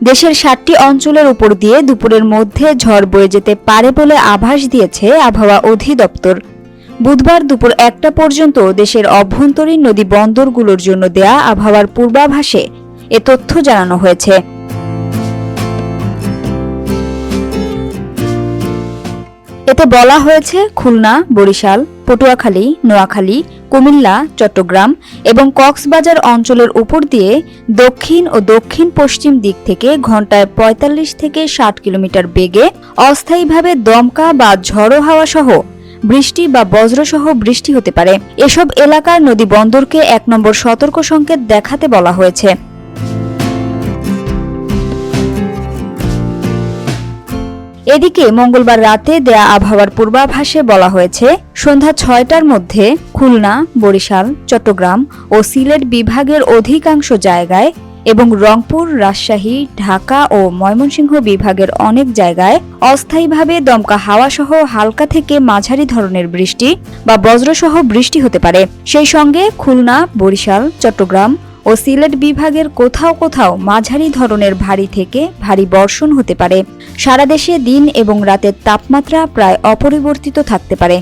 দেশের ৭টি অঞ্চলের উপর দিয়ে দুপুরের মধ্যে ঝড় বয়ে যেতে পারে বলে আভাস দিয়েছে আবহাওয়া অধিদপ্তর। বুধবার দুপুর ১টা পর্যন্ত দেশের অভ্যন্তরীণ নদী বন্দরগুলোর জন্য দেয়া আবহাওয়ার পূর্বাভাসে এ তথ্য জানানো হয়েছে। এতে বলা হয়েছে, খুলনা, বরিশাল, পটুয়াখালী, নোয়াখালী, কুমিল্লা, চট্টগ্রাম এবং কক্সবাজার অঞ্চলের উপর দিয়ে দক্ষিণ ও দক্ষিণ পশ্চিম দিক থেকে ঘন্টায় ৪৫ থেকে ৬০ কিলোমিটার বেগে অস্থায়ীভাবে দমকা বা ঝড়ো হাওয়া সহ বৃষ্টি বা বজ্রসহ বৃষ্টি হতে পারে। এসব এলাকার নদী বন্দরকে ১ নম্বর সতর্ক সংকেত দেখাতে বলা হয়েছে। এদিকে মঙ্গলবার রাতে দেয়া আবহাওয়ার পূর্বাভাসে বলা হয়েছে, সন্ধ্যা ৬টার মধ্যে খুলনা, বরিশাল, চট্টগ্রাম ও সিলেট বিভাগের অধিকাংশ জায়গায় এবং রংপুর, রাজশাহী, ঢাকা ও ময়মনসিংহ বিভাগের অনেক জায়গায় অস্থায়ীভাবে দমকা হাওয়াসহ হালকা থেকে মাঝারি ধরনের বৃষ্টি বা বজ্রসহ বৃষ্টি হতে পারে। সেই সঙ্গে খুলনা, বরিশাল, চট্টগ্রাম ও সিলেট বিভাগের কোথাও কোথাও মাঝারি ধরনের ভারী থেকে ভারী বর্ষণ হতে পারে। সারা দেশে দিন এবং রাতের তাপমাত্রা প্রায় অপরিবর্তিত থাকতে পারে।